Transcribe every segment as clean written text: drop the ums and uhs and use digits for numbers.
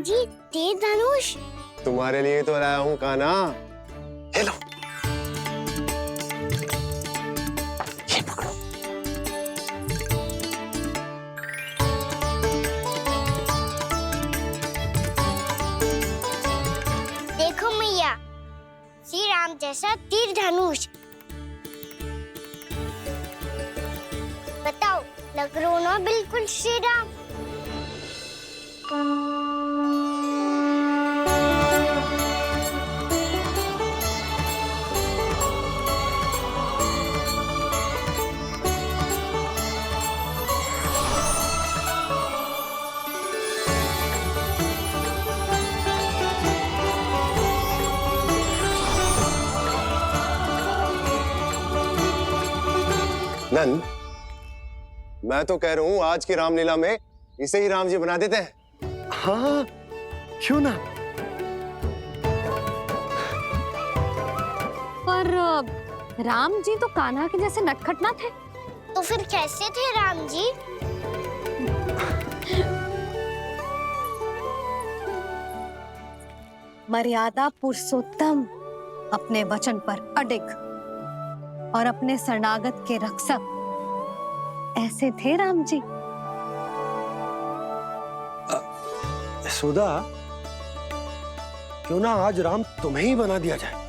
जी तीर धनुष। तुम्हारे लिए तो लाया हूँ कान्हा। ये लो, ये पकड़ो। देखो मैया, श्री राम जैसा तीर धनुष। बताओ, लग रहा ना बिल्कुल श्री राम। नंद, मैं तो कह रहा हूँ आज की रामलीला में इसे ही राम जी बना देते हैं। हाँ, क्यों ना। पर राम जी तो कान्हा के जैसे नटखट ना थे। तो फिर कैसे थे राम जी? मर्यादा पुरुषोत्तम, अपने वचन पर अडिग और अपने शरणागत के रक्षक, ऐसे थे राम जी। यशोदा, क्यों ना आज राम तुम्हें ही बना दिया जाए।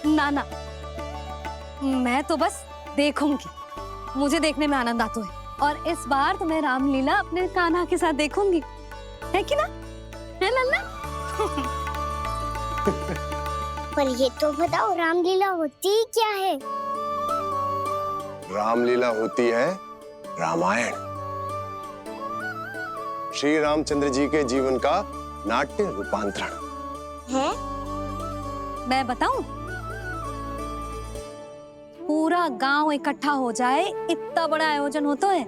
ना ना, मैं तो बस देखूंगी, मुझे देखने में आनंद आता है। और इस बार तो मैं रामलीला अपने कान्हा के साथ देखूंगी, है कि ना? है लल्ला? पर ये तो बताओ, रामलीला होती क्या है? रामलीला होती है रामायण, श्री रामचंद्र जी के जीवन का नाट्य रूपांतरण है। मैं बताऊं? पूरा गांव इकट्ठा हो जाए, इतना बड़ा आयोजन होता है,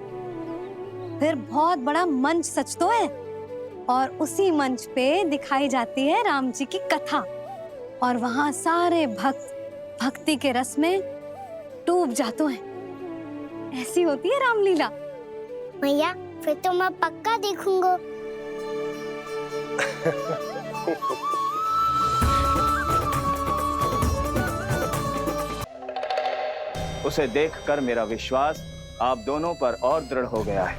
फिर बहुत बड़ा मंच सजतो है और उसी मंच पे दिखाई जाती है राम जी की कथा और वहां सारे भक्त भक्ति के रस में डूब जाते हैं। ऐसी होती है रामलीला। भैया, फिर तो मैं पक्का देखूंगा। उसे देखकर मेरा विश्वास आप दोनों पर और दृढ़ हो गया है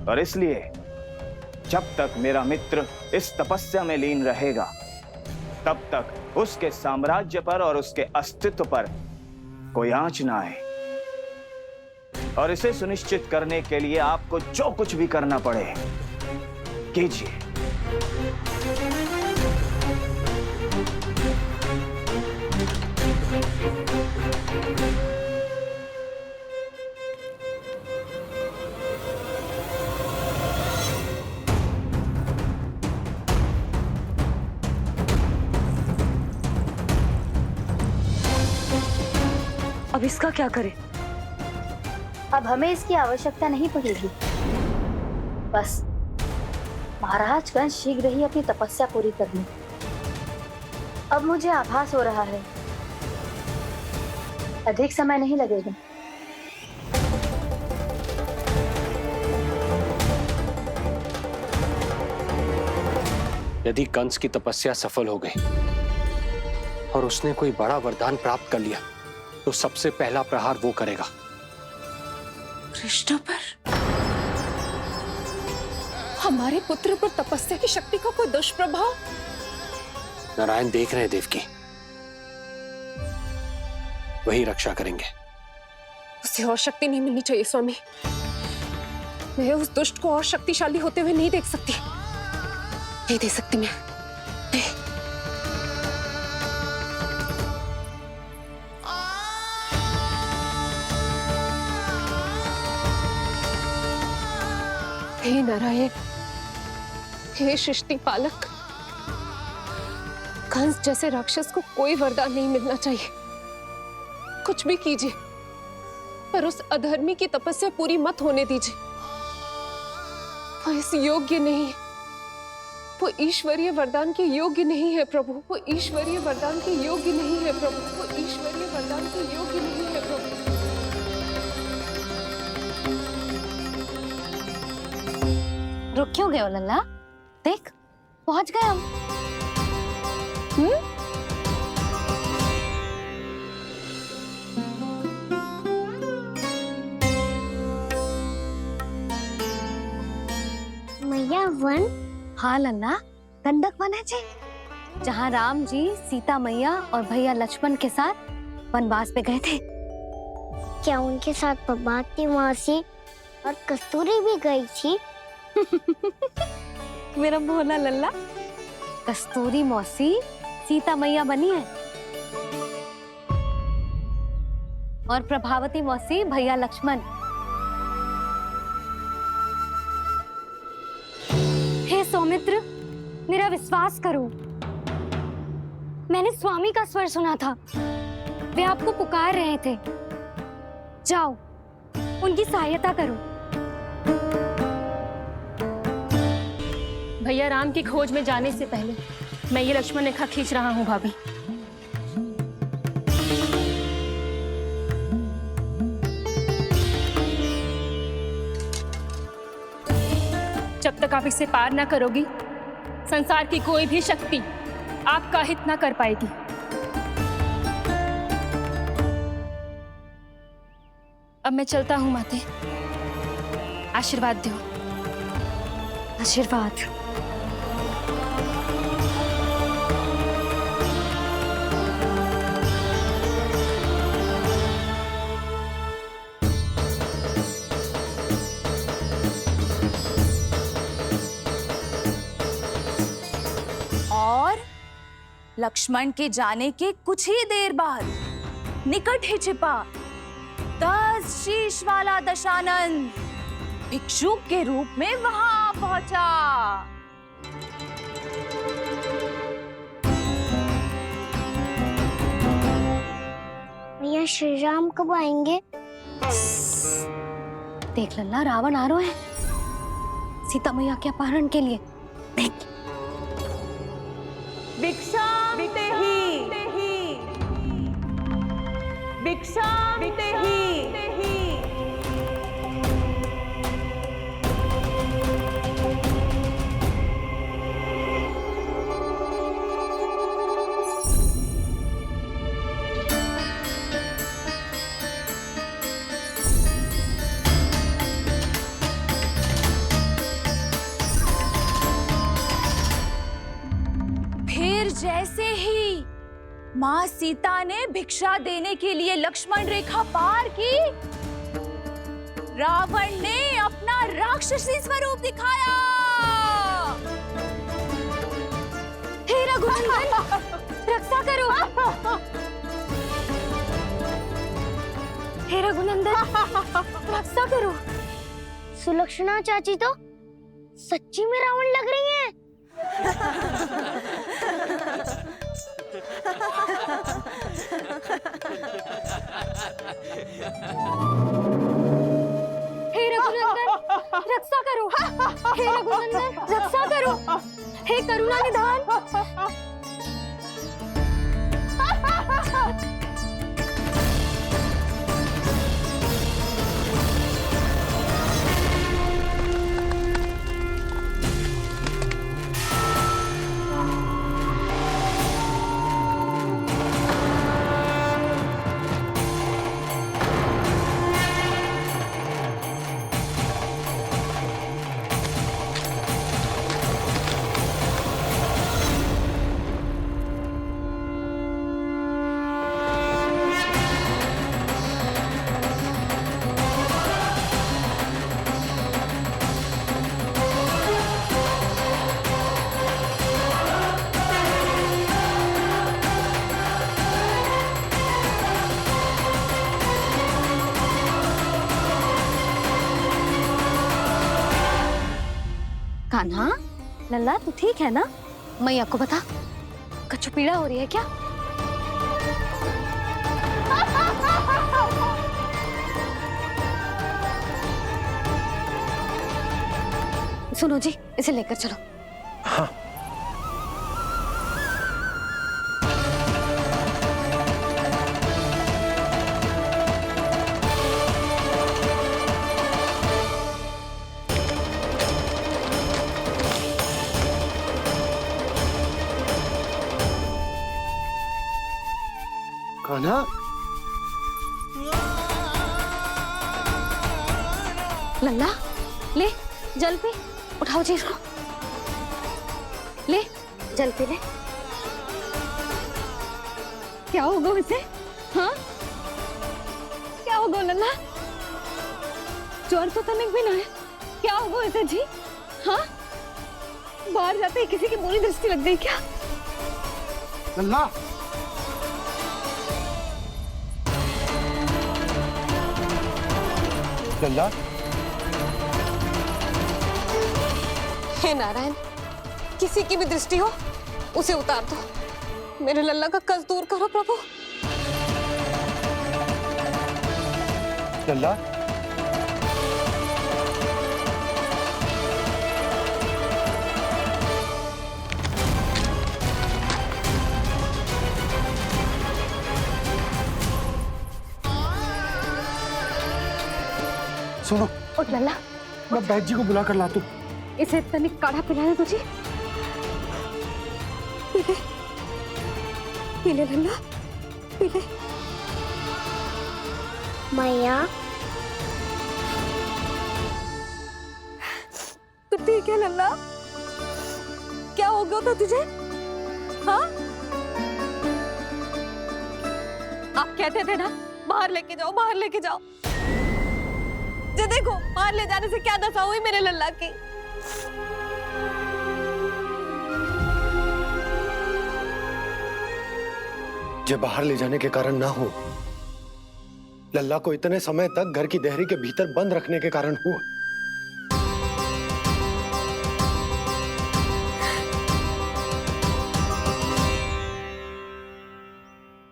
और इसलिए जब तक मेरा मित्र इस तपस्या में लीन रहेगा, तब तक उसके साम्राज्य पर और उसके अस्तित्व पर कोई आंच ना आए। और इसे सुनिश्चित करने के लिए आपको जो कुछ भी करना पड़े कीजिए। अब इसका क्या करें? अब हमें इसकी आवश्यकता नहीं पड़ेगी। बस महाराजगण शीघ्र ही अपनी तपस्या पूरी कर लें। अब मुझे आभास हो रहा है, अधिक समय नहीं लगेगा। यदि कंस की तपस्या सफल हो गई और उसने कोई बड़ा वरदान प्राप्त कर लिया, तो सबसे पहला प्रहार वो करेगा। कृष्ण पर, हमारे पुत्र पर तपस्या की शक्ति का कोई दुष्प्रभाव? नारायण देख रहे हैं देवकी, वही रक्षा करेंगे। उसे और शक्ति नहीं मिलनी चाहिए स्वामी। मैं उस दुष्ट को और शक्तिशाली होते हुए नहीं देख सकती, नहीं दे सकती मैं। नहीं। हे नारायण, हे सृष्टि पालक, कंस जैसे राक्षस को कोई वरदान नहीं मिलना चाहिए। कुछ भी कीजिए, पर उस अधर्मी की तपस्या पूरी मत होने दीजिए। वो इस योग्य नहीं है, वो ईश्वरीय वरदान के योग्य नहीं है प्रभु। वो ईश्वरीय वरदान के योग्य नहीं है प्रभु। वो ईश्वरीय वरदान के योग्य नहीं है प्रभु। रुक क्यों गए हो लल्ला? देख पहुंच गए हम। मैया वन? हाँ लल्ला, गंडक वन है जी, जहाँ राम जी सीता मैया और भैया लक्ष्मण के साथ वनवास पे गए थे। क्या उनके साथ पद्मावती मौसी और कस्तूरी भी गई थी? मेरा भोला लल्ला, कस्तूरी मौसी सीता मैया बनी है और प्रभावती मौसी भैया लक्ष्मण। हे सौमित्र, मेरा विश्वास करो, मैंने स्वामी का स्वर सुना था, वे आपको पुकार रहे थे। जाओ, उनकी सहायता करो। भैया राम की खोज में जाने से पहले मैं ये लक्ष्मण रेखा खींच रहा हूँ भाभी। जब तक आप इसे पार ना करोगी, संसार की कोई भी शक्ति आपका हित ना कर पाएगी। अब मैं चलता हूँ माते, आशीर्वाद दो। आशीर्वाद। और लक्ष्मण के जाने के कुछ ही देर बाद निकट ही छिपा 10 शीश वाला दशानन भिक्षुक के रूप में वहां पहुंचा। भैया श्री राम कब आएंगे? देख लल्ला, रावण आ रहा है सीता मैया के अपहरण के लिए। देख, भिक्षा भिक्षा फिर जैसे ही माँ सीता ने भिक्षा देने के लिए लक्ष्मण रेखा पार की, रावण ने अपना राक्षसी स्वरूप दिखाया। हे रघुनंदन, रक्षा करो। हे रघुनंदन, रक्षा करो। सुलक्षणा चाची तो सच्ची में रावण लग रही हैं। हे रघुनंदन, रक्षा करो। हे रघुनंदन, रक्षा करो। हे करुणा निधान। कान्हा, लल्ला तू ठीक है ना? मैया को बता, कछु पीड़ा हो रही है क्या? सुनो जी, इसे लेकर चलो। हाँ। कान्हा, लल्ला ले जल पी, उठाओ जी इसको, ले जल पी ले। क्या होगा उसे? हाँ क्या होगा लल्ला? ज्वर तो तनिक भी ना है, क्या होगा इसे जी? हाँ बाहर जाते ही किसी की बुरी दृष्टि लग गई क्या? लल्ला, लल्ला, हे नारायण, किसी की भी दृष्टि हो उसे उतार दो, मेरे लल्ला का कष्ट दूर करो प्रभु। लल्ला, सुनो, उठ लल्ला, मैं बैद जी को बुला कर लाता हूँ। इसे तनिक काढ़ा पिलाना तुझे। पी ले, पी ले लल्ला, पी ले। मैया तो ठीक है लल्ला, क्या हो गया था तुझे? हाँ आप कहते थे ना बाहर लेके जाओ, बाहर लेके जाओ। ये देखो बाहर ले जाने से क्या दशा हुई मेरे लल्ला की। ये बाहर ले जाने के कारण ना हो, लल्ला को इतने समय तक घर की देहरी के भीतर बंद रखने के कारण हुआ।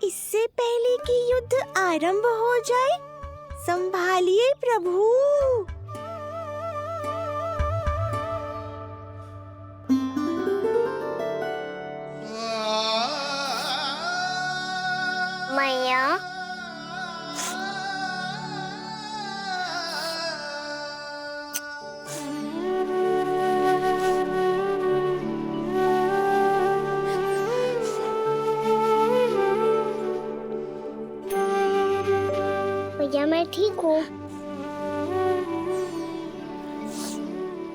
इससे पहले कि युद्ध आरंभ हो जाए, संभालिए प्रभु। मैया भैया मैं ठीक हूँ।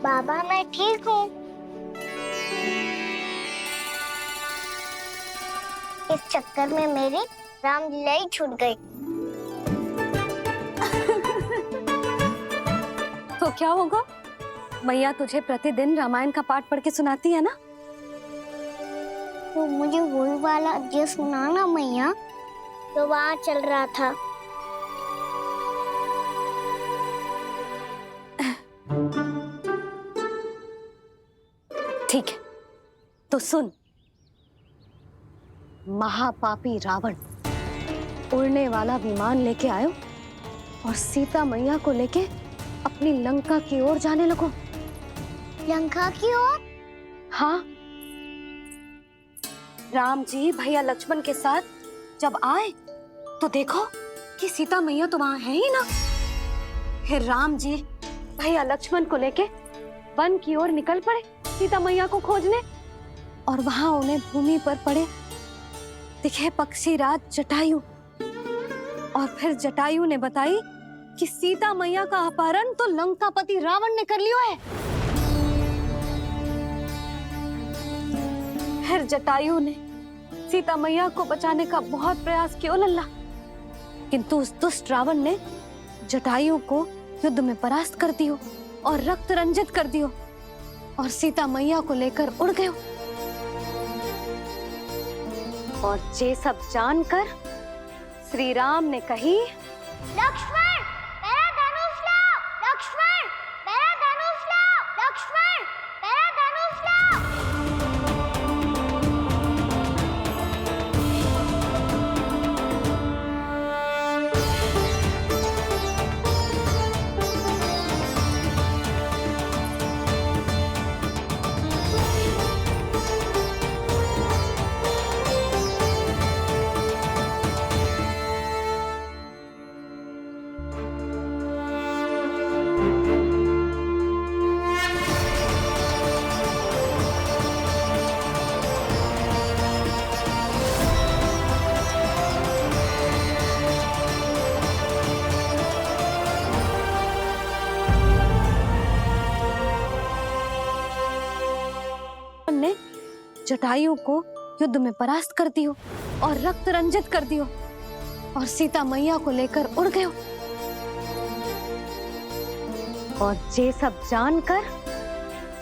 बाबा मैं ठीक हूँ। इस चक्कर में मेरी रामलीला ही छूट गई। तो क्या होगा? मैया तुझे प्रतिदिन रामायण का पाठ पढ़ के सुनाती है ना? तो मुझे वही वाला अध्याय सुनाना मैया, तो वहाँ चल रहा था। ठीक है, तो सुन। महापापी रावण उड़ने वाला विमान लेके आयो और सीता मैया को लेके अपनी लंका की ओर जाने लगो। लंका की ओर? हाँ, राम जी भैया लक्ष्मण के साथ जब आए तो देखो कि सीता मैया तो वहां है ही ना। फिर राम जी भैया लक्ष्मण को लेके वन की ओर निकल पड़े सीता मैया को खोजने, और वहां उन्हें भूमि पर पड़े दिखे पक्षी राज जटायु। और फिर जटायु ने बताई कि सीता मैया का अपहरण तो लंकापति रावण ने कर लियो है। फिर जटायु ने सीता मैया को बचाने का बहुत प्रयास किया लल्ला, किंतु उस दुष्ट रावण ने जटायु को युद्ध में परास्त कर दियो और रक्त रंजित कर दियो और सीता मैया को लेकर उड़ गयो। और ये सब जानकर श्री राम ने कही, लक्ष्मण मेरा धनुष लाओ, लक्ष्मण मेरा धनुष लाओ, लक्ष्मण मेरा धनुष लाओ। जटायु को युद्ध में परास्त कर दियो और रक्त रंजित कर दियो और सीता मैया को लेकर उड़ गयो। और ये सब जानकर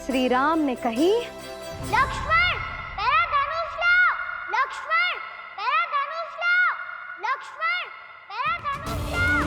श्री राम ने कही, लक्ष्मण मेरा धनुष लाओ, लक्ष्मण मेरा धनुष लाओ, लक्ष्मण मेरा धनुष लाओ।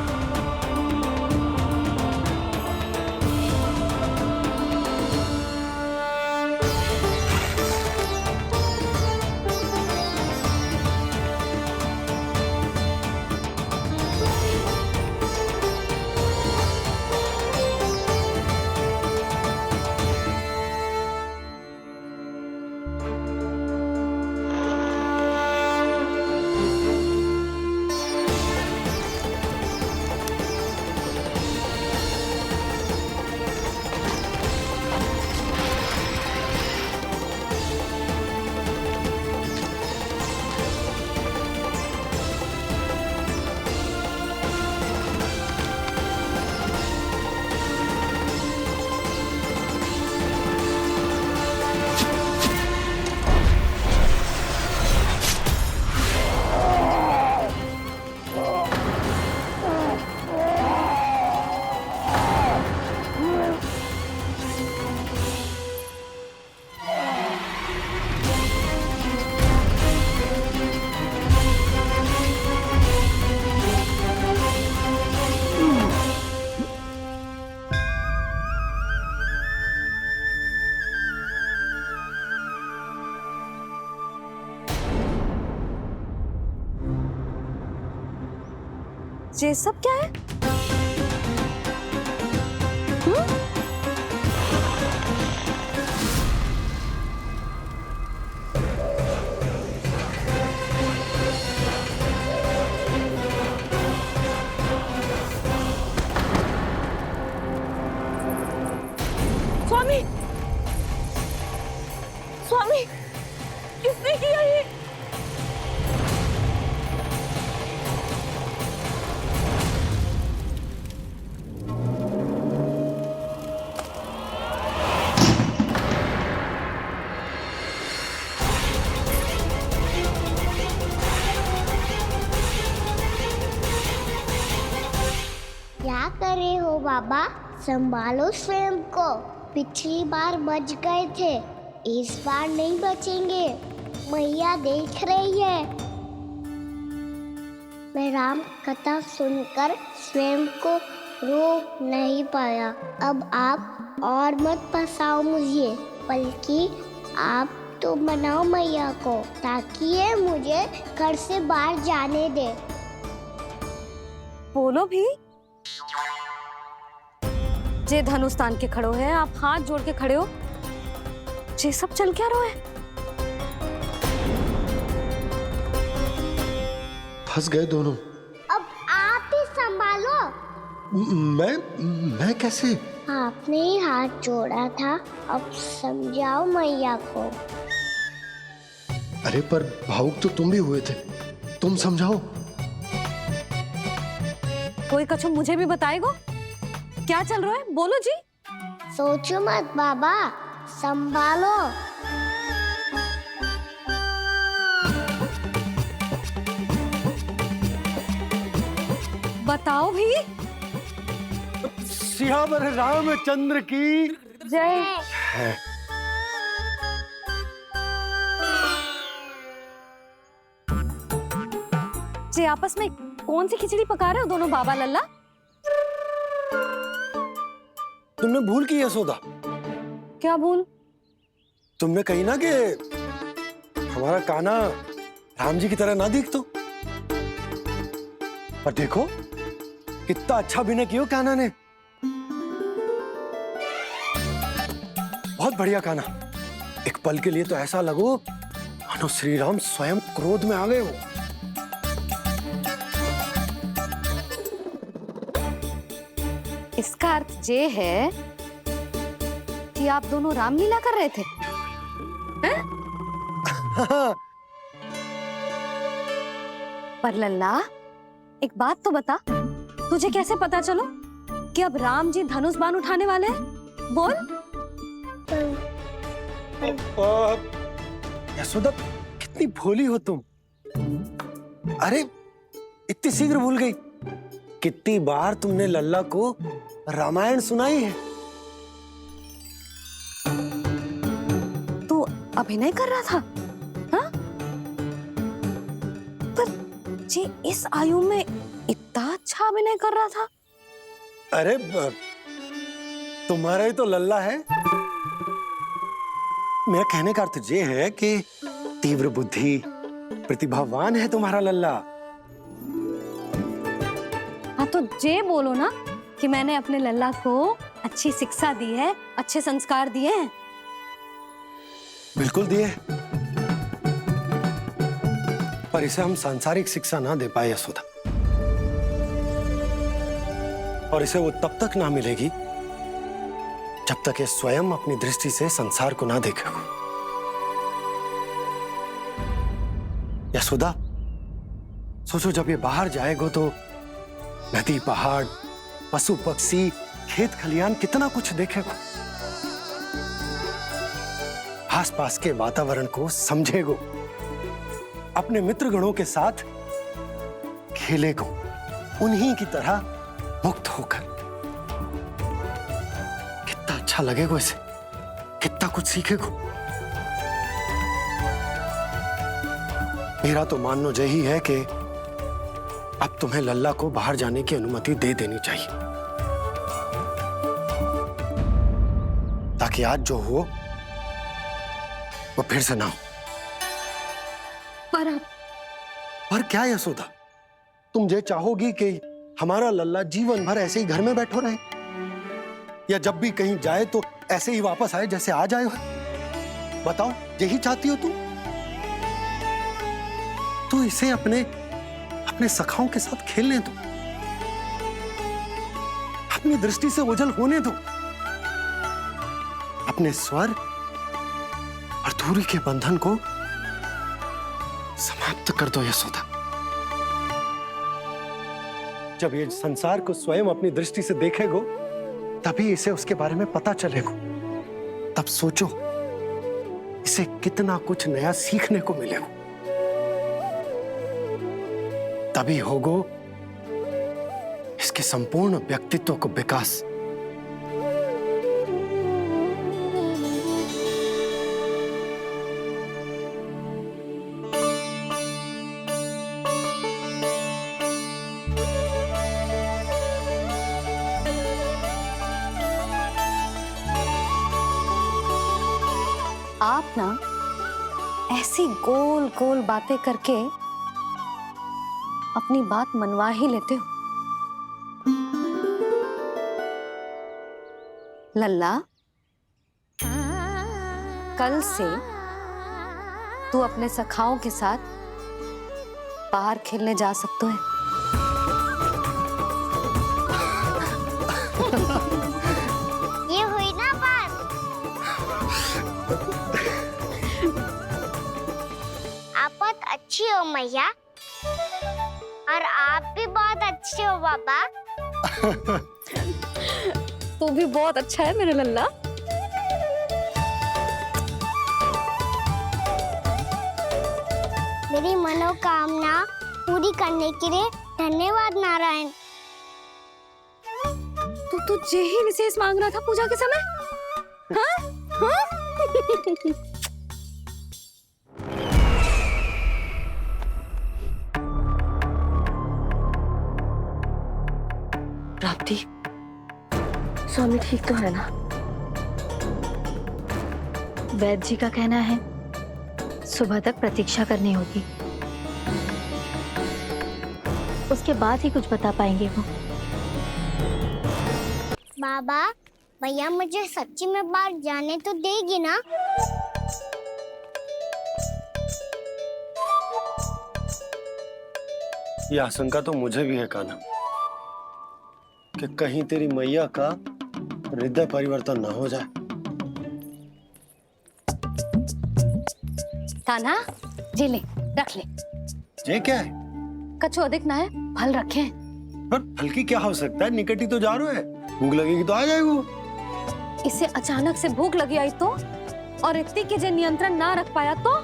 ये सब क्या है? स्वामी, स्वामी, किसने किया ये? क्या करे हो बाबा, संभालो स्वयं को। पिछली बार बच गए थे, इस बार नहीं बचेंगे। मैया देख रही है। मैं राम कथा सुनकर स्वयं को रोक नहीं पाया। अब आप और मत फंसाओ मुझे, बल्कि आप तो मनाओ मैया को, ताकि ये मुझे घर से बाहर जाने दे। बोलो भी। जे धनुष तान के खड़ो है, आप हाथ जोड़ के खड़े हो। ये सब चल क्या रहा है? फंस गए दोनों। अब आप ही संभालो। मैं कैसे? आपने ही हाथ जोड़ा था, अब समझाओ मैया को। अरे पर भावुक तो तुम भी हुए थे, तुम समझाओ। कोई कछु मुझे भी बताएगो? क्या चल रहा है? बोलो जी। सोचो मत बाबा, संभालो। बताओ भी। सियावर रामचंद्र की जय। जी आपस में कौन सी खिचड़ी पका रहे हो दोनों बाबा लल्ला? तुमने भूल की यशोदा। क्या भूल? तुमने कही ना कि हमारा कान्हा राम जी की तरह ना दिख तो। पर देखो कितना अच्छा अभिनय किया कान्हा ने। बहुत बढ़िया कान्हा। एक पल के लिए तो ऐसा लगो मानो श्री राम स्वयं क्रोध में आ गए हो। इसका अर्थ ये है कि आप दोनों रामलीला कर रहे थे, हैं? पर लल्ला एक बात तो बता, तुझे कैसे पता चलो कि अब राम जी धनुष बाण उठाने वाले हैं? बोल। यशोदा, कितनी भोली हो तुम। अरे इतनी शीघ्र भूल गई। कितनी बार तुमने लल्ला को रामायण सुनाई है। तू अभिनय कर रहा था? हाँ? पर जी इस आयु में इतना अच्छा अभिनय कर रहा था। अरे तुम्हारा ही तो लल्ला है। मेरा कहने का अर्थ ये है कि तीव्र बुद्धि, प्रतिभावान है तुम्हारा लल्ला। हाँ तो जे बोलो ना कि मैंने अपने लल्ला को अच्छी शिक्षा दी है, अच्छे संस्कार दिए हैं। बिल्कुल दिए, पर इसे हम सांसारिक शिक्षा ना दे पाए यशोदा। और इसे वो तब तक ना मिलेगी जब तक ये स्वयं अपनी दृष्टि से संसार को ना देखेगा। यशोदा, सोचो जब ये बाहर जाएगा तो नदी, पहाड़, पशु पक्षी, खेत खलियान कितना कुछ देखेगा। आसपास के वातावरण को समझेगो, अपने मित्रगणों के साथ खेलेगो, उन्हीं की तरह मुक्त होकर। कितना अच्छा लगेगा इसे, कितना कुछ सीखेगो। मेरा तो मानना यही है कि अब तुम्हें लल्ला को बाहर जाने की अनुमति दे देनी चाहिए, ताकि आज जो हो वो फिर से ना हो। पर क्या यशोदा, तुम ये चाहोगी कि हमारा लल्ला जीवन भर ऐसे ही घर में बैठो रहे, या जब भी कहीं जाए तो ऐसे ही वापस आए जैसे आज आए हो? बताओ, यही चाहती हो तुम? तो इसे अपने सखाओं के साथ खेलने दो, अपनी दृष्टि से ओझल होने दो, अपने स्वर और दूरी के बंधन को समाप्त कर दो यशोदा। जब ये संसार को स्वयं अपनी दृष्टि से देखेगो, तभी इसे उसके बारे में पता चलेगा। तब सोचो इसे कितना कुछ नया सीखने को मिलेगा। तभी होगो इसके संपूर्ण व्यक्तित्व को विकास। आप ना ऐसी गोल गोल बातें करके अपनी बात मनवा ही लेते हो। लल्ला, कल से तू अपने सखाओं के साथ बाहर खेलने जा सकते हैं। ये हुई ना बात। आप बहुत अच्छी हो मैया, और आप भी बहुत अच्छे हो पापा। तू भी बहुत अच्छा है मेरा लल्ला। मेरी मनोकामना पूरी करने के लिए धन्यवाद नारायण। तो तुझे ही विशेष मांग रहा था पूजा के समय? हाँ? हाँ? प्राप्ति, स्वामी ठीक तो है ना? वैद्य जी का कहना है सुबह तक प्रतीक्षा करनी होगी, उसके बाद ही कुछ बता पाएंगे वो। बाबा, भैया मुझे सच्ची में बाहर जाने तो देगी ना? ये आशंका तो मुझे भी है कान्हा, कि कहीं तेरी मैया का हृदय परिवर्तन ना हो जाए। कान्हा, जी ले, रख ले। ये क्या है? कछु अधिक ना है, फल रखे। पर फल की क्या हो सकता है? निकट ही तो जा रहे हैं, भूख लगेगी तो आ जाएगा। इसे अचानक से भूख लगी आई तो, और इतनी के जे नियंत्रण ना रख पाया तो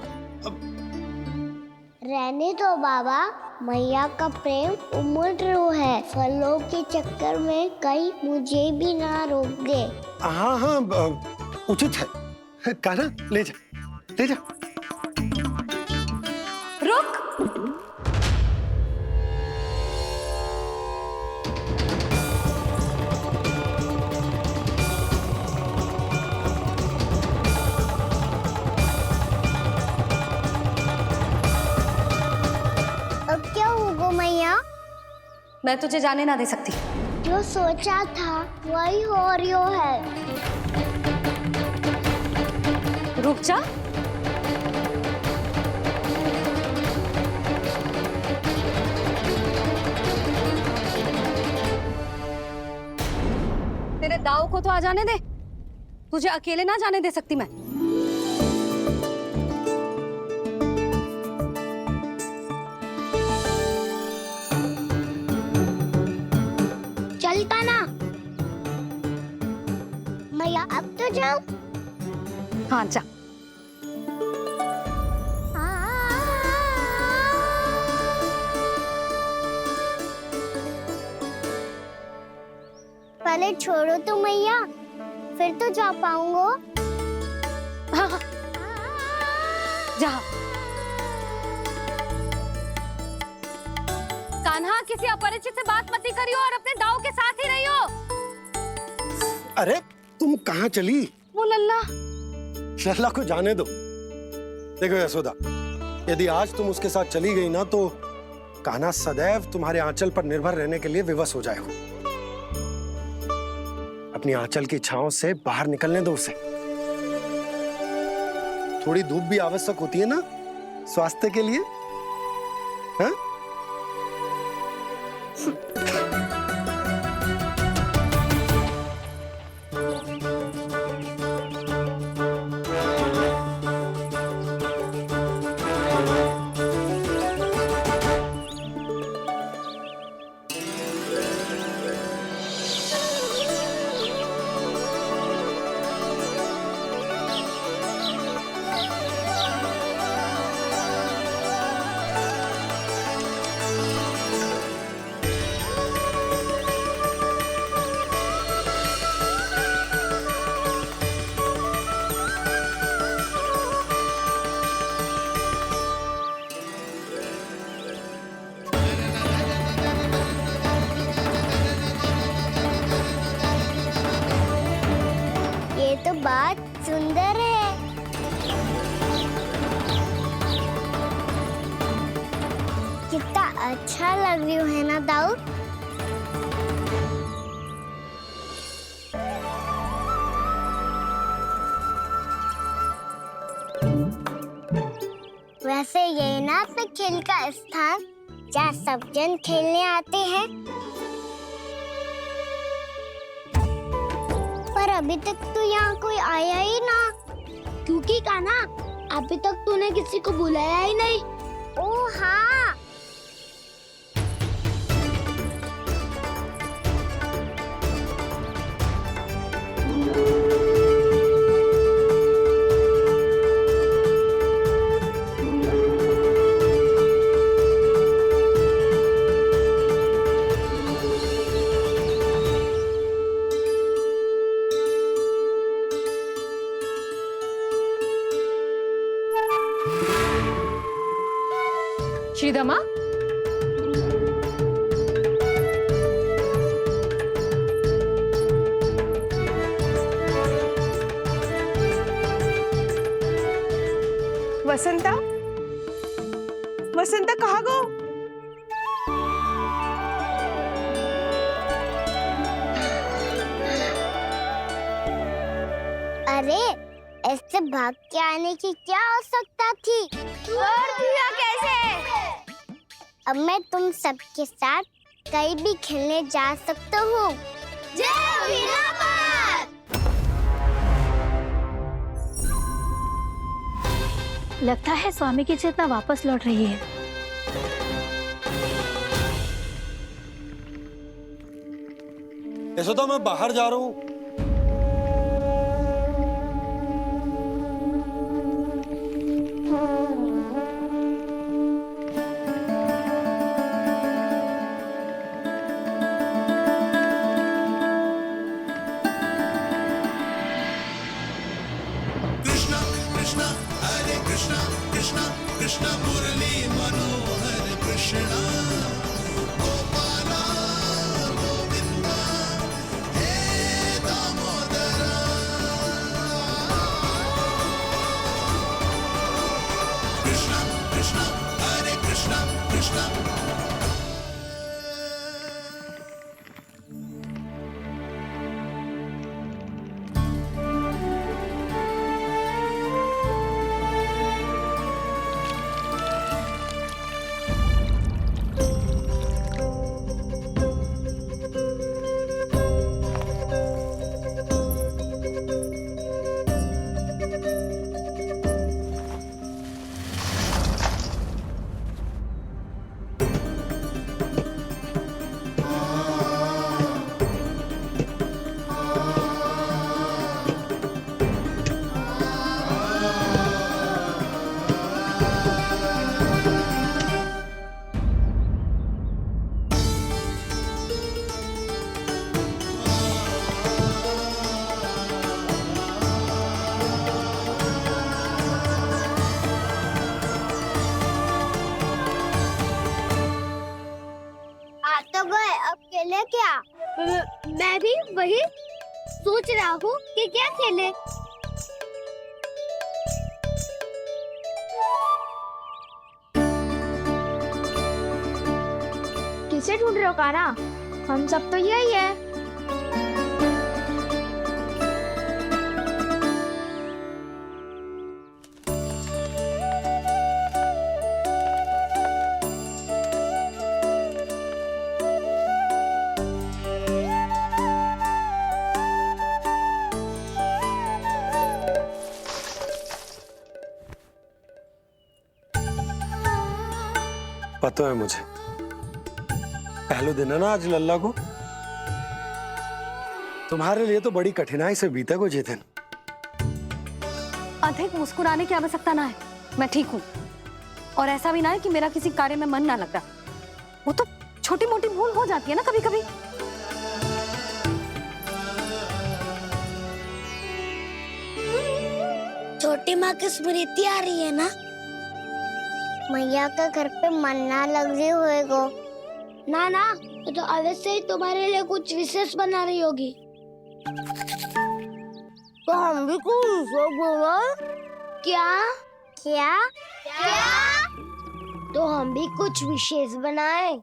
रहने दो बाबा, मैया का प्रेम उमड़ है। फलों के चक्कर में कहीं मुझे भी ना रोक दे। हाँ हाँ उचित है। कान्हा ले जा, ले जा। रुक। अब क्या होगा मैया? मैं तुझे जाने ना दे सकती। जो सोचा था वही हो रही है। रुक जा। तेरे दाव को तो आ जाने दे, तुझे अकेले ना जाने दे सकती मैं। चलता ना मैया, अब तो जाओ। हाँ जा। पहले छोड़ो तो मैया, फिर तो जा पाऊंगा। हाँ हाँ जा। कान्हा, किसी अपरिचित से बात मत करियो और अपने दाव के साथ ही रहियो। अरे तुम कहाँ चली? वो लल्ला। लल्ला को जाने दो। देखो यशोदा, यदि आज तुम उसके साथ चली गई ना तो कान्हा सदैव तुम्हारे आंचल पर निर्भर रहने के लिए विवश हो जाएगा। अपनी आंचल की छांव से बाहर निकलने दो उसे। थोड़ी धूप भी आवश्यक होती है ना स्वास्थ्य के लिए, हाँ? तो बात सुंदर है। कितना अच्छा लग रही है ना दाऊ? वैसे ये ना अपने खेल का स्थान जहाँ सब जन खेलने आते हैं, पर अभी तक तो यहाँ कोई आया ही ना। क्योंकि कान्हा, अभी तक तूने किसी को बुलाया ही नहीं। ओह हाँ, श्रीदमा, वसंता, वसंता कहाँ गो? अरे ऐसे भाग के आने की क्या आवश्यकता थी? और दिया कैसे? अब मैं तुम सबके साथ कहीं भी खेलने जा सकता हूँ। जय वीरापात! लगता है स्वामी की चेतना वापस लौट रही है। यशोदा, मैं बाहर जा रहा हूँ। खेले क्या? मैं भी वही सोच रहा हूँ कि क्या खेले। किसे ढूंढ रहे हो कान्हा? हम सब तो यही है। पता है मुझे, पहले दिन है ना आज लल्ला को। तुम्हारे लिए तो बड़ी कठिनाई से बीता को चेतन। अधिक मुस्कुराने की आवश्यकता ना है, मैं ठीक हूँ। और ऐसा भी ना है कि मेरा किसी कार्य में मन ना लग रहा। वो तो छोटी मोटी भूल हो जाती है ना कभी कभी। छोटी माँ की स्मृति आ रही है ना? मैया का घर पे मन ना लग रही होएगो। ना ना, तो अवश्य ही तुम्हारे लिए कुछ विशेष बना रही होगी। तो हम भी कुछ बोलो। क्या क्या क्या? तो हम भी कुछ विशेष बनाए।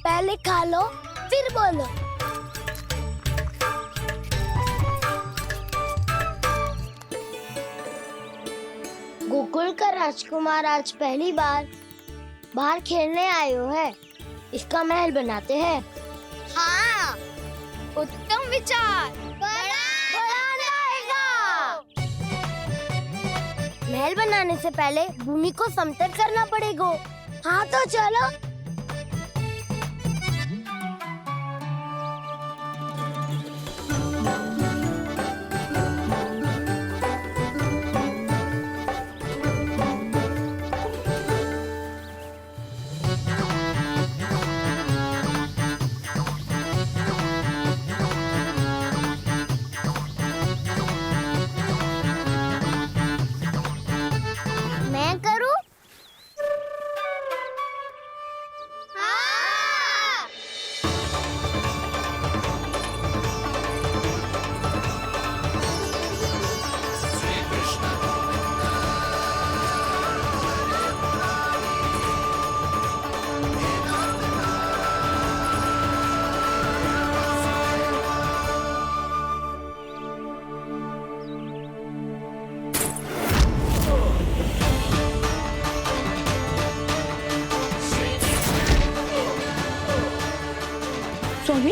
पहले खा लो फिर बोलो। गोकुल का राजकुमार आज पहली बार बाहर खेलने आए हो है। इसका महल बनाते हैं। हाँ, उत्तम विचार। बड़ा रहेगा। महल बनाने से पहले भूमि को समतल करना पड़ेगा। हाँ तो चलो। स्वामी,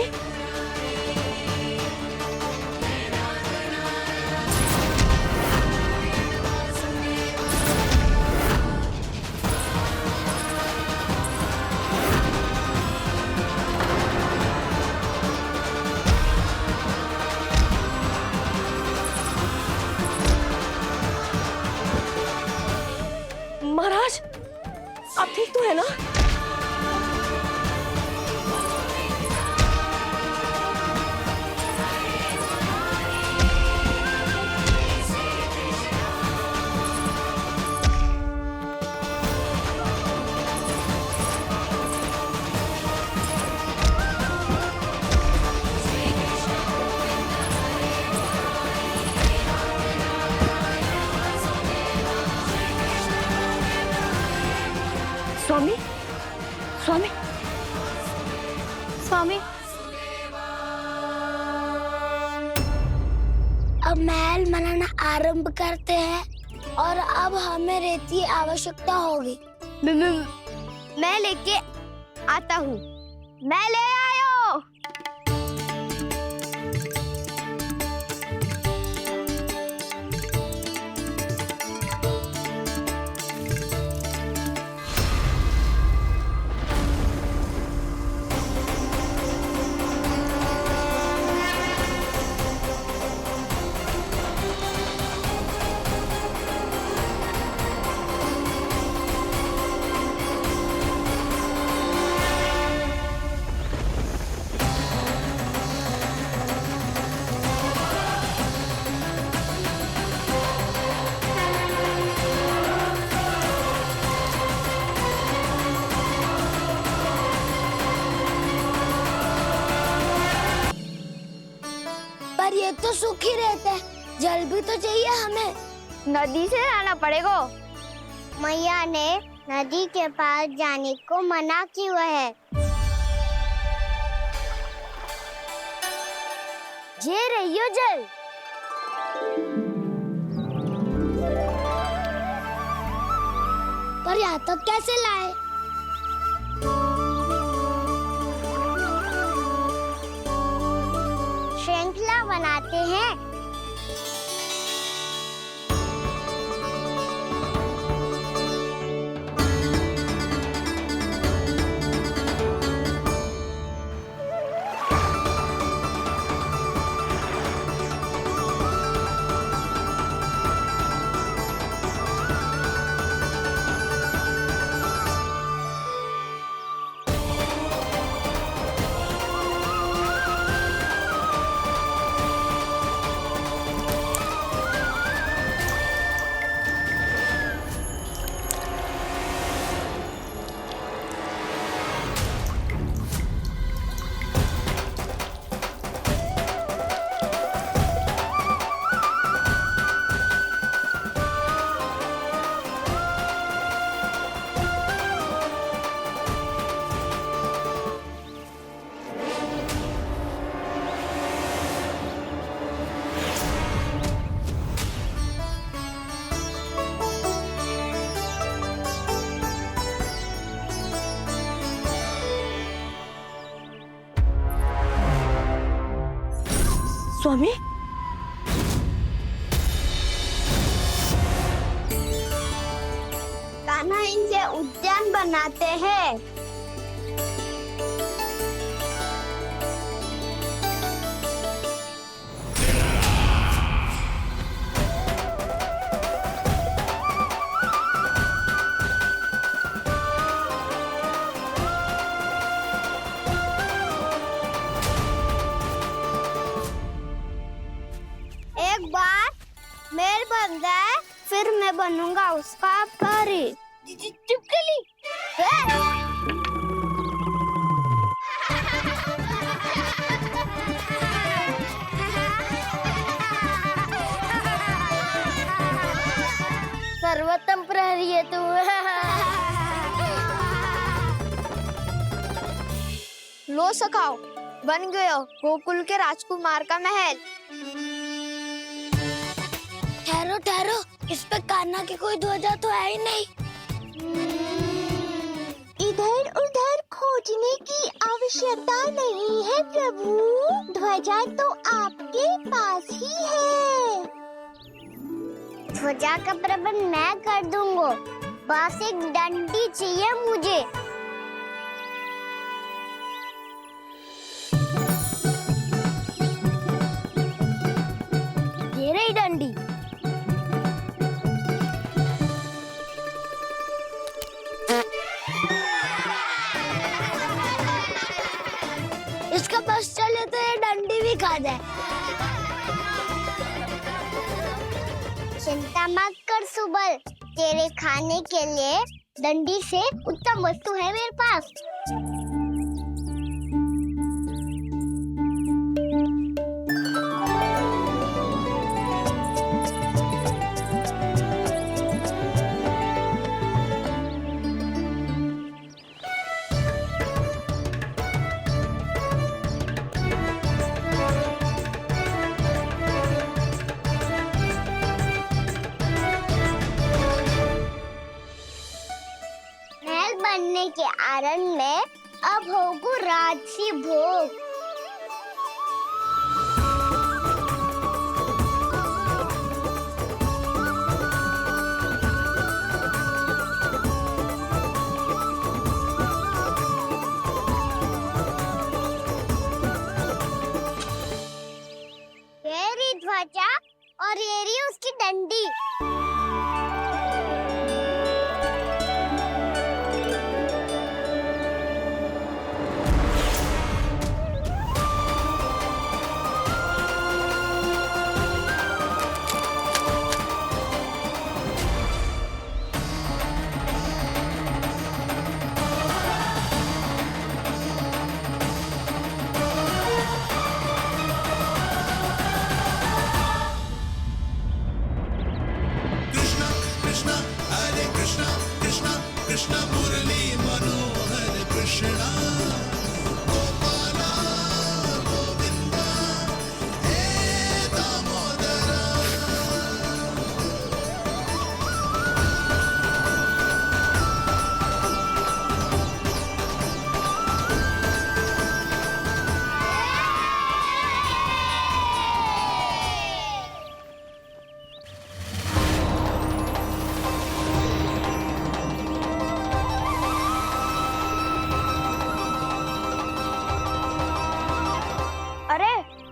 महाराज आप ठीक तो है ना? स्वामी। अब महल बनाना आरंभ करते हैं और अब हमें रेत की आवश्यकता होगी। मैं लेके आता हूँ। मैं ले आयो। पर ये तो सूखी रहता है, जल भी तो चाहिए हमें। नदी से लाना पड़ेगा। मैया ने नदी के पास जाने को मना किया है। ये रहियो जल। पर यहाँ तक कैसे लाए? श्रृंखला बनाते हैं। स्वामी, कान्हा इनसे उद्यान बनाते हैं। एक बार मेल बन जाए फिर मैं बनूंगा उसका परी। चुपकली। सर्वोत्तम प्रहरी है तू। लो सखाओ, बन गयो गोकुल के राजकुमार का महल। ठहरो ठहरो, इस पे कान्हा की कोई ध्वजा तो है ही नहीं। इधर उधर खोजने की आवश्यकता नहीं है प्रभु, ध्वजा तो आपके पास ही है। ध्वजा का प्रबंध मैं कर दूंगा, बस एक डंडी चाहिए मुझे। ये रही डंडी। इसका बस चले तो ये डंडी भी खा जाए। चिंता मत कर सुबल, तेरे खाने के लिए डंडी से उत्तम वस्तु है मेरे पास। आरण में अब होगु राजसी भोग। ये रही ध्वजा और ये रही उसकी डंडी।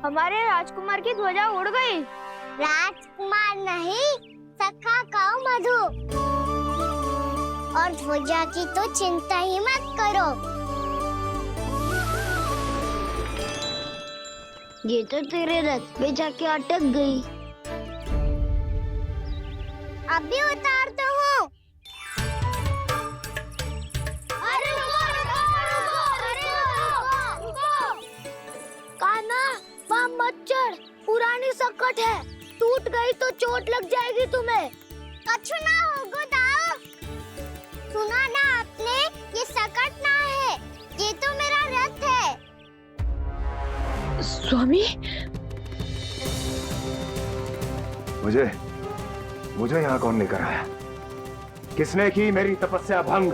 हमारे राजकुमार की ध्वजा उड़ गई। राजकुमार नहीं, सखा काऊ मधु। और ध्वजा की तो चिंता ही मत करो। ये तो तेरे रथ पे जाके अटक गई। अभी उतारता हूँ। कान्हा, वहाँ मत चढ़, पुरानी सकट है, टूट गई तो चोट लग जाएगी तुम्हें। कछु ना होगा दाऊ। सुना ना आपने, ये सकट ना है, ये तो मेरा रथ है। स्वामी, मुझे यहाँ कौन लेकर आया? किसने की मेरी तपस्या भंग?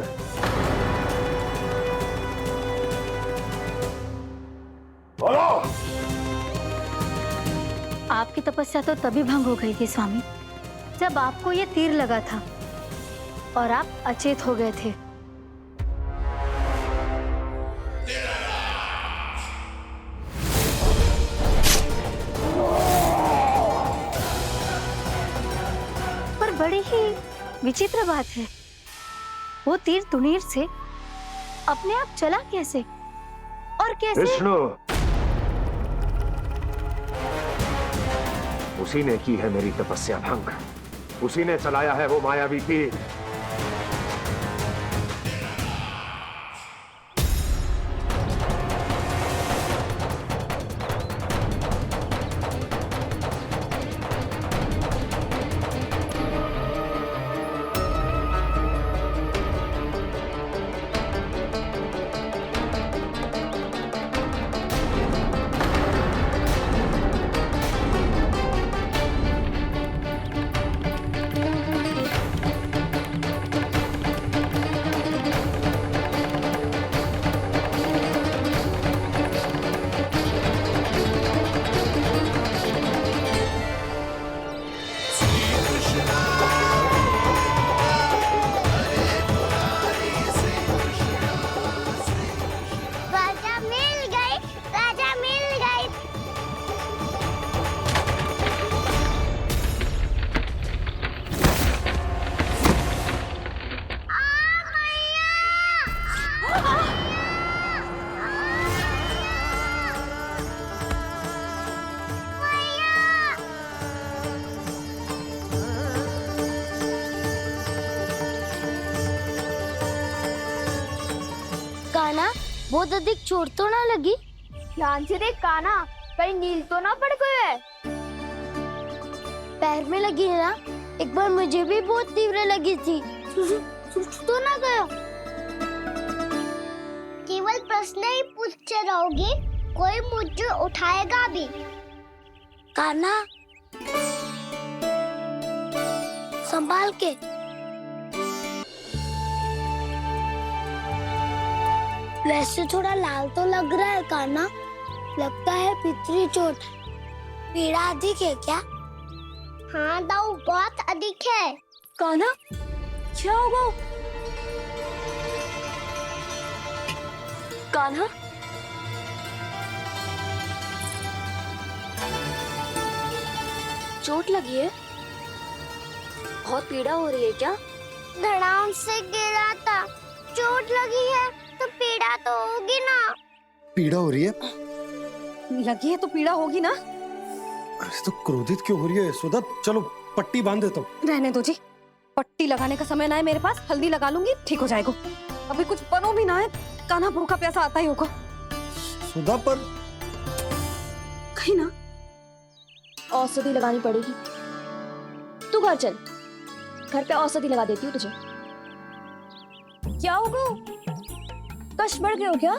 बोलो। आपकी तपस्या तो तभी भंग हो गई थी स्वामी, जब आपको ये तीर लगा था और आप अचेत हो गए थे। पर बड़ी ही विचित्र बात है, वो तीर तुनीर से अपने आप चला कैसे और कैसे? विष्णु, उसी ने की है मेरी तपस्या भंग, उसी ने चलाया है वो मायावी तीर। बहुत अधिक चोट तो ना लगी? ध्यान से देख कान्हा, कहीं नील तो ना पड़ गए है। पैर में लगी है ना? एक बार मुझे भी बहुत तीव्र लगी थी। तो ना गया? केवल प्रश्न ही पूछते रहोगे, कोई मुझे उठाएगा भी? कान्हा, संभाल के। वैसे थोड़ा लाल तो लग रहा है कान्हा, लगता है पितरी चोट है। पीड़ा अधिक है क्या? हाँ दाऊ, बहुत अधिक है। कान्हा, क्या होगा? कान्हा, चोट लगी है? बहुत पीड़ा हो रही है क्या? धड़ाम से गिरा था, चोट लगी है तो पीड़ा तो होगी ना। पीड़ा हो रही है? लगी है तो पीड़ा होगी ना। अरे तो क्रोधित क्यों हो रही है यशोदा? चलो पट्टी बांध देता हूँ। रहने दो जी, पट्टी लगाने का समय ना है मेरे पास, हल्दी लगा लूंगी, ठीक हो जाएगा। अभी कुछ बनो भी ना है, कान्हा भूखा प्यासा आता ही होगा। सुधा पर कहीं ना औषधि लगानी पड़ेगी। तू घर चल, घर पे औषधि लगा देती हूँ तुझे। क्या होगा? कष्ट बढ़ गए हो क्या?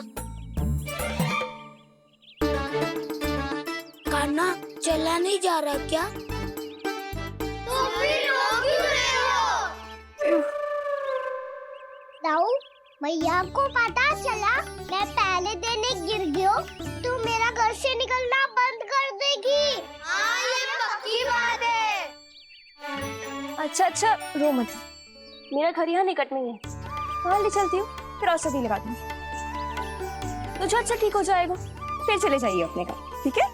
कान्हा चला नहीं जा रहा क्या? तो फिर रो क्यों रहे हो? दाऊ, भैया को पता चला मैं पहले दिन ही गिर गया तो मेरा घर से निकलना बंद कर देगी। हाँ, ये पक्की बात है। अच्छा, रो मत। मेरा घर यहाँ निकट में ही है, वहाँ ले चलती हूँ, फिर औषधि लगा दूंगी। तुझे अच्छा ठीक हो जाएगा, फिर चले जाइए अपने घर, ठीक है?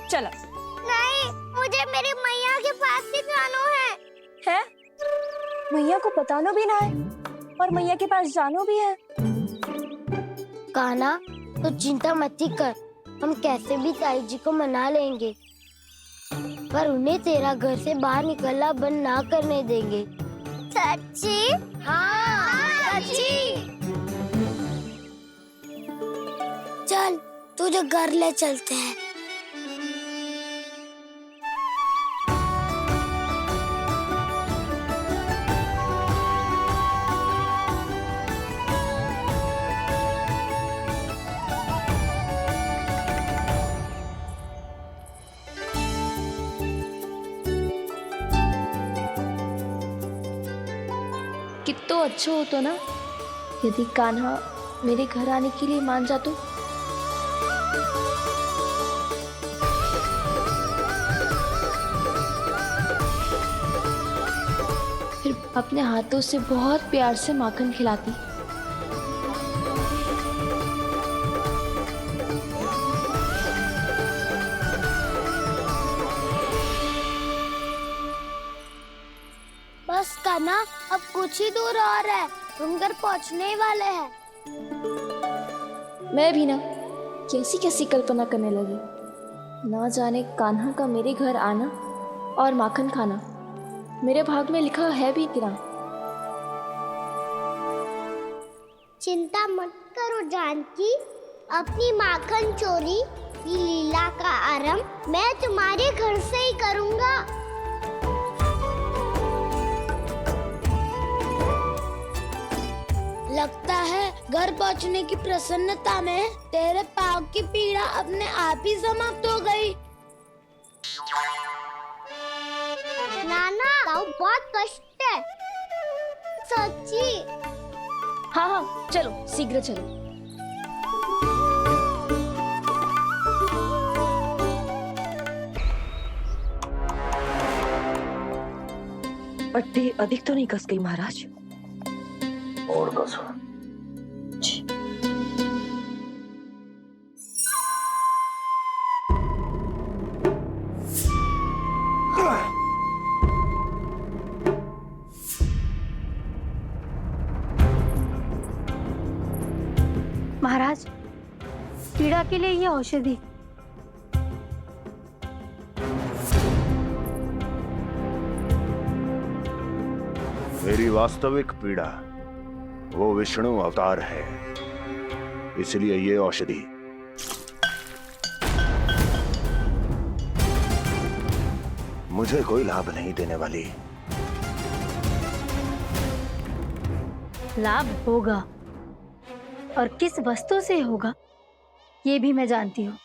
चलो। नहीं, मुझे मेरी मैया के पास ही जाना है। मैया को बताना भी ना है और मैया के पास जानो भी है। कान्हा, तो चिंता मत ही कर, हम कैसे भी ताई जी को मना लेंगे, पर उन्हें तेरा घर से बाहर निकलना बंद ना करने देंगे। सच्ची? हाँ, सच्ची। चल, तुझे घर ले चलते हैं। कितना अच्छा होता ना यदि कान्हा मेरे घर आने के लिए मान जा तो। फिर अपने हाथों से बहुत प्यार से माखन खिलाती। बस कान्हा, अब कुछ ही दूर और है, हम घर पहुंचने वाले हैं। मैं भी ना कैसी कैसी कल्पना करने लगी। ना जाने कान्हा का मेरे घर आना और माखन खाना मेरे भाग में लिखा है भी कि ना। चिंता मत करो जानकी, अपनी माखन चोरी की लीला का आरंभ मैं तुम्हारे घर से ही करूंगा। लगता है घर पहुंचने की प्रसन्नता में तेरे पाँव की पीड़ा अपने आप ही समाप्त हो गई। नाना, पाँव बहुत कष्ट है। सच्ची? हाँ, चलो शीघ्र चलो। पट्टी अधिक तो नहीं कस गई महाराज? और कसो। महाराज, पीड़ा के लिए ये औषधि। मेरी वास्तविक पीड़ा वो विष्णु अवतार है, इसलिए ये औषधि। मुझे कोई लाभ नहीं देने वाली। लाभ होगा, और किस वस्तु से होगा ये भी मैं जानती हूँ।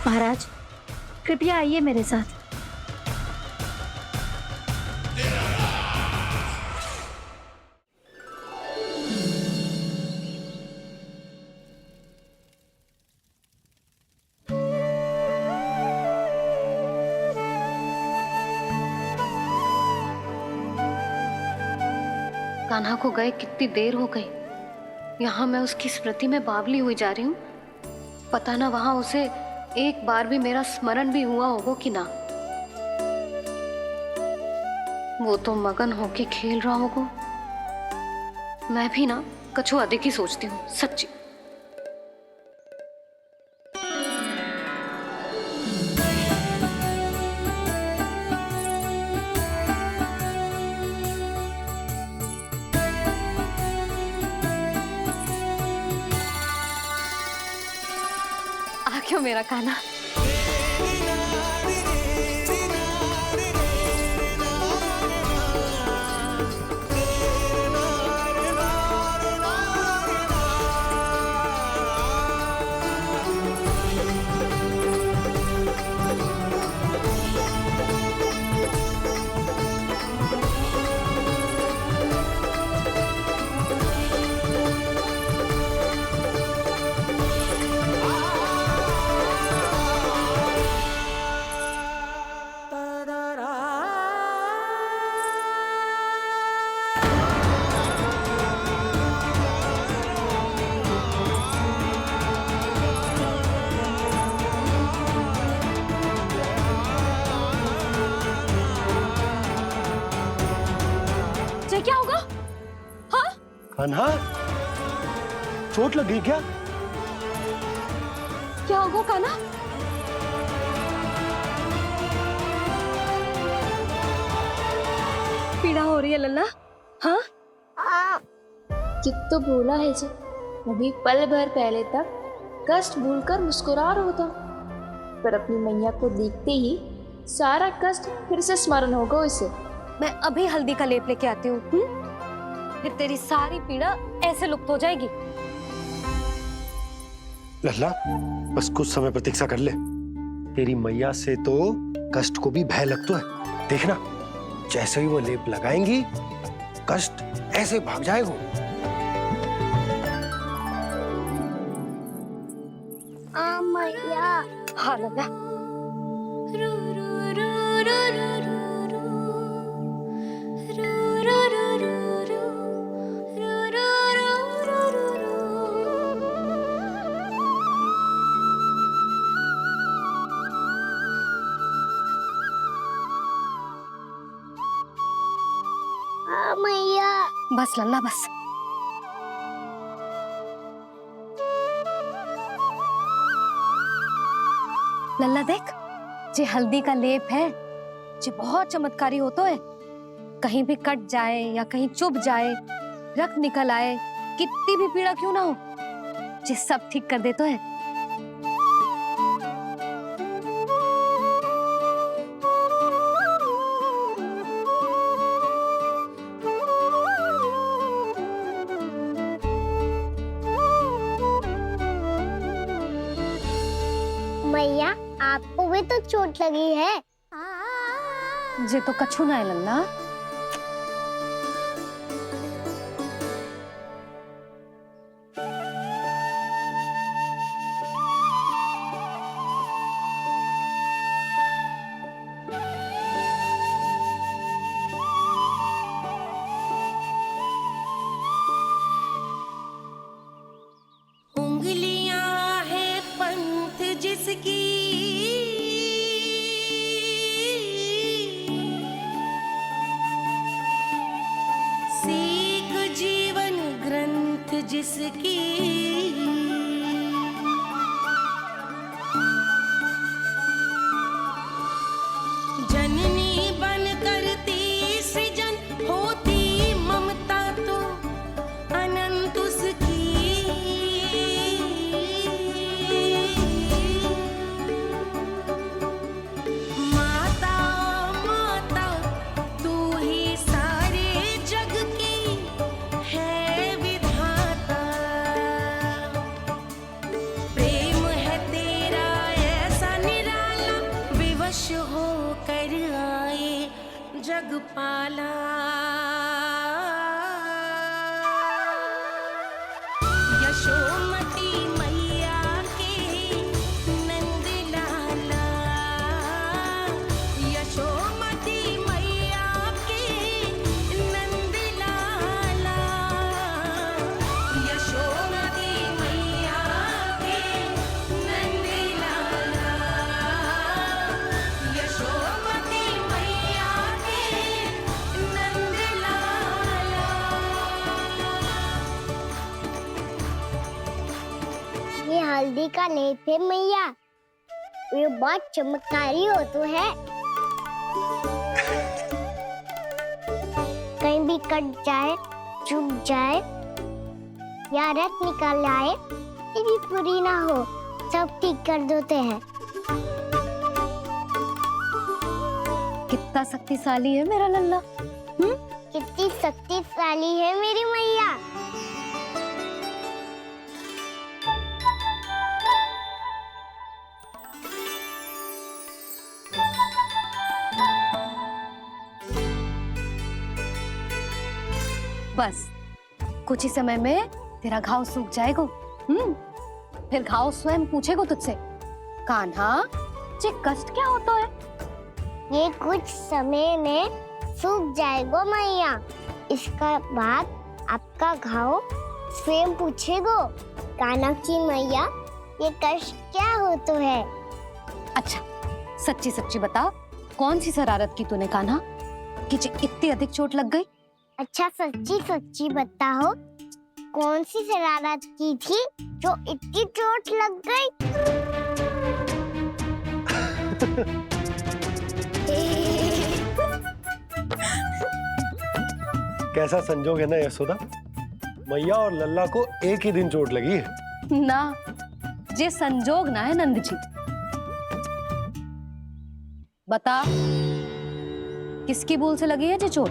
महाराज, कृपया आइए मेरे साथ। कान्हा को गए कितनी देर हो गई। यहाँ मैं उसकी स्मृति में बावली हुई जा रही हूँ। पता ना वहां उसे एक बार भी मेरा स्मरण भी हुआ होगा कि ना। वो तो मगन होके खेल रहा होगा। मैं भी ना कछु अधिक ही सोचती हूँ सच्ची। आ क्यों मेरा कान्हा। क्या होगा? हाँ? कान्हा, चोट लग गई क्या? क्या होगा कान्हा? पीड़ा हो रही है लल्ला? हाँ? चित तो भूला है जी। अभी पल भर पहले तक कष्ट भूलकर मुस्कुरा रहा था, पर अपनी मैया को देखते ही सारा कष्ट फिर से स्मरण होगा उसे। मैं अभी हल्दी का लेप लेके आती हूँ। फिर तेरी सारी पीड़ा ऐसे लुप्त हो जाएगी। लल्ला, बस कुछ समय प्रतीक्षा कर ले। तेरी मैया से तो कष्ट को भी भय लगता है। देखना, जैसे ही वो लेप लगाएंगी, कष्ट ऐसे भाग जाएगा। मैया। हाँ लल्ला। मैया। बस लल्ला बस। लल्ला देख, जे हल्दी का लेप है, जे बहुत चमत्कारी होता है। कहीं भी कट जाए या कहीं चुभ जाए, रक्त निकल आए, कितनी भी पीड़ा क्यों ना हो, जे सब ठीक कर देता है। मैया, आपको भी तो चोट लगी है। जे तो कछु ना है लल्ला। उंगलियां है पंथ जिसकी, सीख जीवन ग्रंथ जिसकी, जननी बन करती सृजन होती ममता तो अनंत उसकी। माता माता तू ही सारे जग की है विधाता। प्रेम है तेरा ऐसा निराला, विवश होकर आए जग पाला। यशोमती मैया के नंद लाला, यशोमती मैया के नंद लाला। ये हल्दी का लेप है मैया, ये बहुत चमत्कारी हो तो है। कहीं भी कट जाए, चुभ जाए या रक्त निकल आए, ये भी पूरी ना हो, सब ठीक कर देते हैं। कितना शक्तिशाली है मेरा लल्ला। कितनी शक्तिशाली है मेरी मैया। बस कुछ ही समय में तेरा घाव सूख जाएगा। फिर घाव स्वयं पूछेगा तुझसे, कान्हा ये कष्ट क्या होता है? ये कुछ समय में सूख जाएगा मैया। इसका बाद आपका घाव स्वयं पूछेगा, कान्हा की मैया ये कष्ट क्या होता है। अच्छा सच्ची सच्ची बता, कौन सी शरारत की तूने कान्हा कि इतनी अधिक चोट लग गई? अच्छा सच्ची सच्ची बताओ, कौन सी शरारत की थी जो इतनी चोट लग गई? कैसा संजोग है ना यशोदा, मैया और लल्ला को एक ही दिन चोट लगी है। ना ये संजोग ना है नंद जी। बता किसकी भूल से लगी है ये चोट?